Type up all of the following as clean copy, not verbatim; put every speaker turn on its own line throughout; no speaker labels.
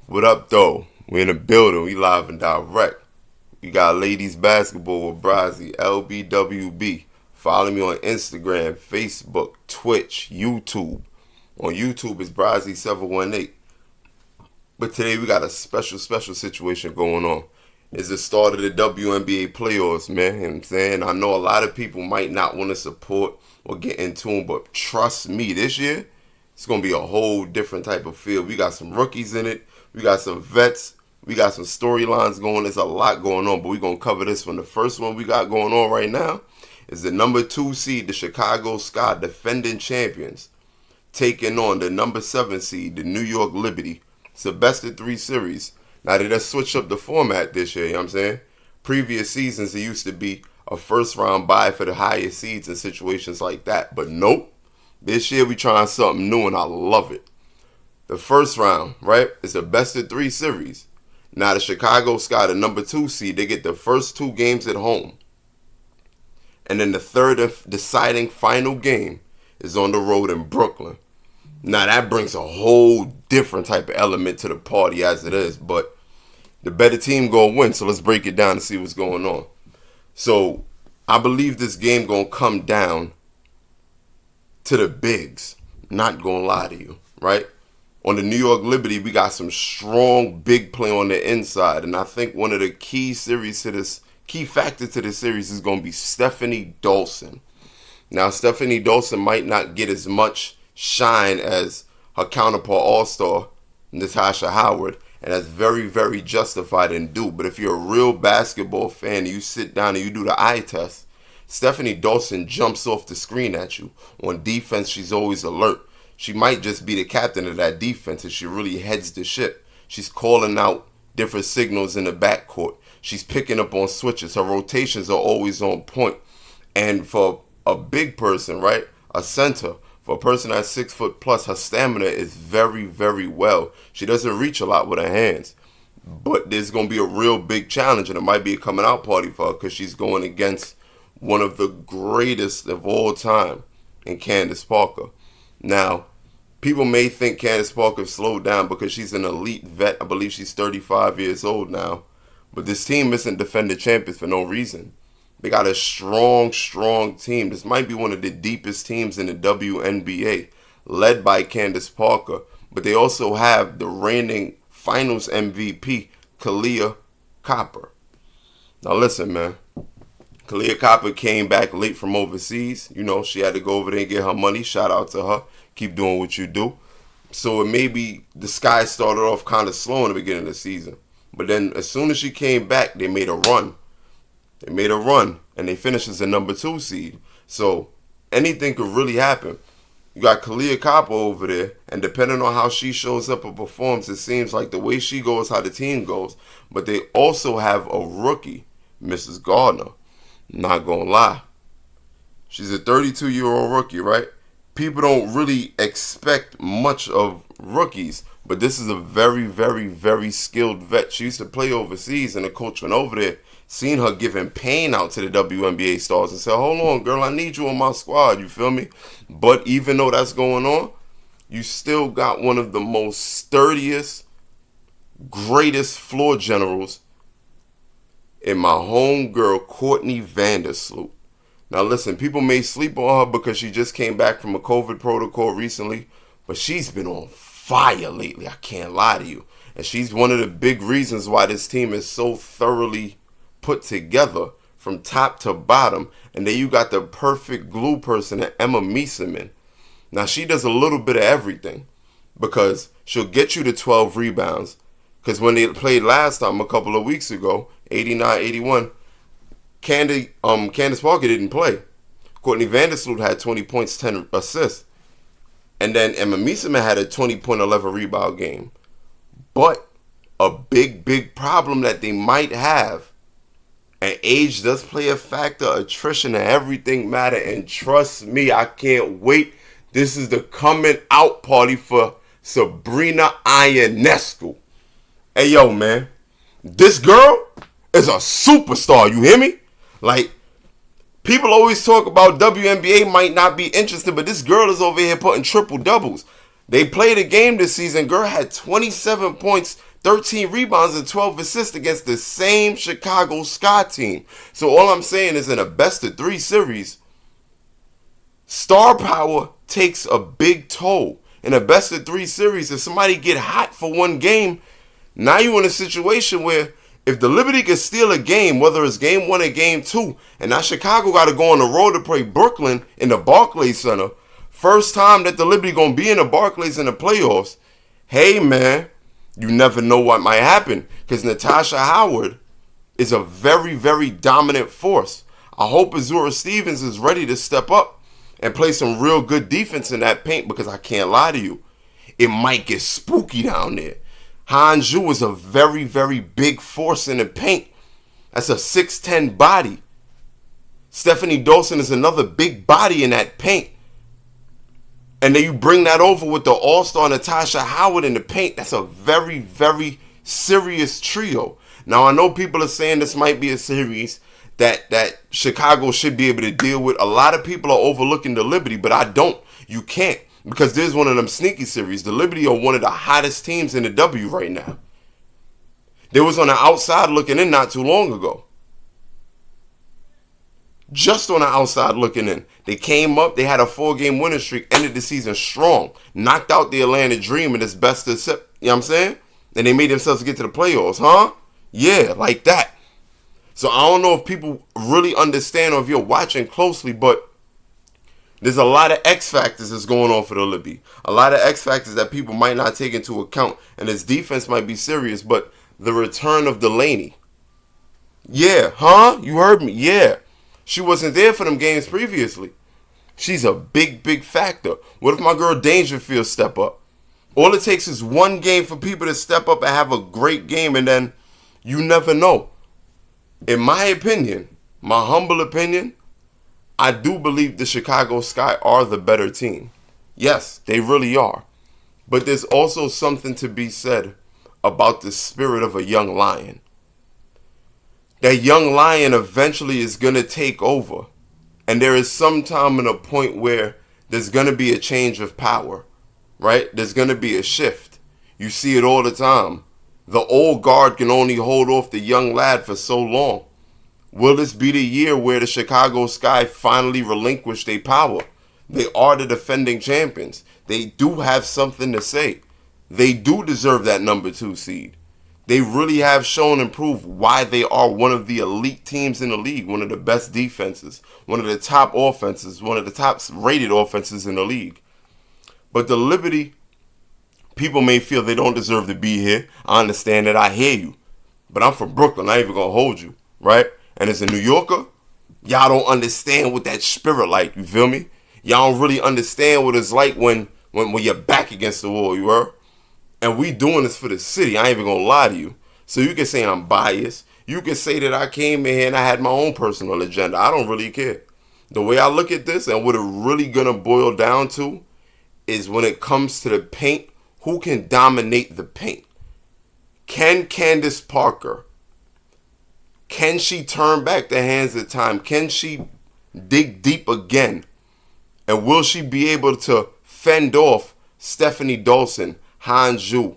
What up, though? We in the building. We live and direct. We got ladies basketball with Brazzy, LBWB. Follow me on Instagram, Facebook, Twitch, YouTube. On YouTube, it's Brazzy718. But today we got a special situation going on. It's the start of the WNBA playoffs, man. You know what I'm saying? I know a lot of people might not want to support or get in tune, but trust me, this year, it's going to be a whole different type of feel. We got some rookies in it. We got some vets. We got some storylines going. There's a lot going on, but we're going to cover this one. The first one we got going on right now is the number 2 seed, the Chicago Sky, defending champions, taking on the number 7 seed, the New York Liberty. It's a best of 3 series. Now, they just switched up the format this year, you know what I'm saying? Previous seasons, it used to be a first-round bye for the highest seeds in situations like that. But nope. This year, we trying something new, and I love it. The first round, right, is a best of 3 series. Now, the Chicago Sky, the number 2 seed, they get the first 2 games at home. And then the third deciding final game is on the road in Brooklyn. Now, that brings a whole different type of element to the party as it is. But the better team going to win. So let's break it down and see what's going on. So I believe this game going to come down to the bigs. Not going to lie to you, right? On the New York Liberty, we got some strong big play on the inside. And I think one of the key factors to this series is going to be Stephanie Dawson. Now, Stephanie Dawson might not get as much shine as her counterpart all-star, Natasha Howard. And that's very, very justified and due. But if you're a real basketball fan and you sit down and you do the eye test, Stephanie Dawson jumps off the screen at you. On defense, she's always alert. She might just be the captain of that defense and she really heads the ship. She's calling out different signals in the backcourt. She's picking up on switches. Her rotations are always on point. And for a big person, right, a center, for a person that's 6 foot plus, her stamina is very, very well. She doesn't reach a lot with her hands. But there's going to be a real big challenge, and it might be a coming out party for her because she's going against one of the greatest of all time in Candace Parker. Now, people may think Candace Parker slowed down because she's an elite vet. I believe she's 35 years old now. But this team isn't defending champions for no reason. They got a strong team. This might be one of the deepest teams in the WNBA, led by Candace Parker. But they also have the reigning finals MVP, Kahleah Copper. Now listen, man. Kahleah Copper came back late from overseas. You know, she had to go over there and get her money. Shout out to her. Keep doing what you do. So it maybe the Sky started off kind of slow in the beginning of the season. But then as soon as she came back, they made a run. And they finished as the number 2 seed. So anything could really happen. You got Kahleah Copper over there, and depending on how she shows up or performs, it seems like the way she goes, how the team goes. But they also have a rookie, Mrs. Gardner. Not gonna lie. She's a 32-year-old rookie, right? People don't really expect much of rookies, but this is a very, very, very skilled vet. She used to play overseas, and the coach went over there, seen her giving pain out to the WNBA stars and said, hold on, girl, I need you on my squad, you feel me? But even though that's going on, you still got one of the most sturdiest, greatest floor generals in my home girl, Courtney Vandersloot. Now listen, people may sleep on her because she just came back from a COVID protocol recently, but she's been on fire lately, I can't lie to you. And she's one of the big reasons why this team is so thoroughly put together from top to bottom. And then you got the perfect glue person, Emma Meeseman. Now she does a little bit of everything because she'll get you to 12 rebounds. Because when they played last time a couple of weeks ago, 89-81, Candace Parker didn't play. Courtney Vandersloot had 20 points, 10 assists. And then Emma Meeseman had a 20-point, 11 rebound game. But a big problem that they might have, and age does play a factor, attrition and everything matter. And trust me, I can't wait. This is the coming out party for Sabrina Ionescu. Hey, yo, man, this girl is a superstar. You hear me? Like, people always talk about WNBA might not be interested, but this girl is over here putting triple doubles. They played a game this season. Girl had 27 points, 13 rebounds, and 12 assists against the same Chicago Sky team. So all I'm saying is in a best-of-3 series, star power takes a big toll. In a best-of-3 series, if somebody get hot for one game, now you're in a situation where if the Liberty can steal a game, whether it's game 1 or game 2, and now Chicago got to go on the road to play Brooklyn in the Barclays Center, first time that the Liberty going to be in the Barclays in the playoffs, hey, man, you never know what might happen because Natasha Howard is a very, very dominant force. I hope Azura Stevens is ready to step up and play some real good defense in that paint because I can't lie to you, it might get spooky down there. Hanju is a very, very big force in the paint. That's a 6'10 body. Stephanie Dawson is another big body in that paint. And then you bring that over with the all-star Natasha Howard in the paint. That's a very, very serious trio. Now, I know people are saying this might be a series that Chicago should be able to deal with. A lot of people are overlooking the Liberty, but I don't. You can't. Because there's one of them sneaky series. The Liberty are one of the hottest teams in the W right now. They was on the outside looking in not too long ago. Just on the outside looking in. They came up, they had a 4-game winning streak, ended the season strong. Knocked out the Atlanta Dream in its best of, you know what I'm saying? And they made themselves get to the playoffs, huh? Yeah, like that. So I don't know if people really understand or if you're watching closely, but there's a lot of X factors that's going on for the Liberty. A lot of X factors that people might not take into account. And his defense might be serious, but the return of Delaney. Yeah, huh? You heard me. Yeah. She wasn't there for them games previously. She's a big, big factor. What if my girl Dangerfield step up? All it takes is one game for people to step up and have a great game, and then you never know. In my opinion, my humble opinion, I do believe the Chicago Sky are the better team. Yes, they really are. But there's also something to be said about the spirit of a young lion. That young lion eventually is going to take over. And there is some time and a point where there's going to be a change of power, right? There's going to be a shift. You see it all the time. The old guard can only hold off the young lad for so long. Will this be the year where the Chicago Sky finally relinquish their power? They are the defending champions. They do have something to say. They do deserve that number 2 seed. They really have shown and proved why they are one of the elite teams in the league, one of the best defenses, one of the top offenses, one of the top rated offenses in the league. But the Liberty, people may feel they don't deserve to be here. I understand that. I hear you. But I'm from Brooklyn. I ain't even going to hold you, right? And as a New Yorker, y'all don't understand what that spirit like, you feel me? Y'all don't really understand what it's like when you're back against the wall, you heard? And we doing this for the city. I ain't even gonna lie to you. So you can say I'm biased. You can say that I came in here and I had my own personal agenda. I don't really care. The way I look at this and what it really gonna boil down to is when it comes to the paint, who can dominate the paint? Can Candace Parker, can she turn back the hands of time? Can she dig deep again? And will she be able to fend off Stephanie Dawson, Hanju,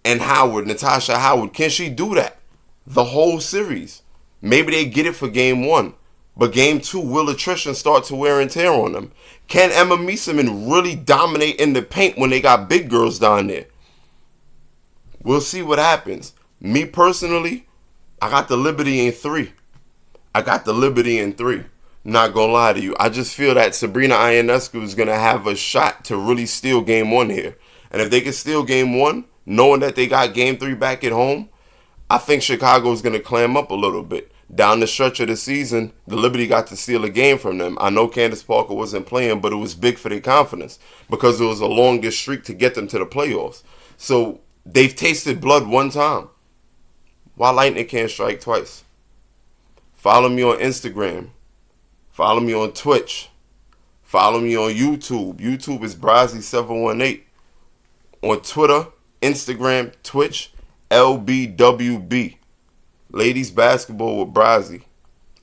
and Howard, Natasha Howard? Can she do that the whole series? Maybe they get it for game 1. But game 2, will attrition start to wear and tear on them? Can Emma Meeseman really dominate in the paint when they got big girls down there? We'll see what happens. Me personally, I got the Liberty in 3. Not gonna lie to you. I just feel that Sabrina Ionescu is gonna have a shot to really steal game 1 here. And if they can steal game 1, knowing that they got game 3 back at home, I think Chicago's gonna clam up a little bit. Down the stretch of the season, the Liberty got to steal a game from them. I know Candace Parker wasn't playing, but it was big for their confidence because it was a longest streak to get them to the playoffs. So they've tasted blood one time. Why lightning can't strike twice? Follow me on Instagram. Follow me on Twitch. Follow me on YouTube. YouTube is Brazzy718. On Twitter, Instagram, Twitch, LBWB. Ladies basketball with Brazzy.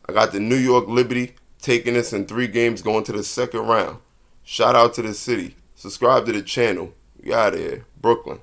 I got the New York Liberty taking this in 3 games, going to the second round. Shout out to the city. Subscribe to the channel. We out of here. Brooklyn.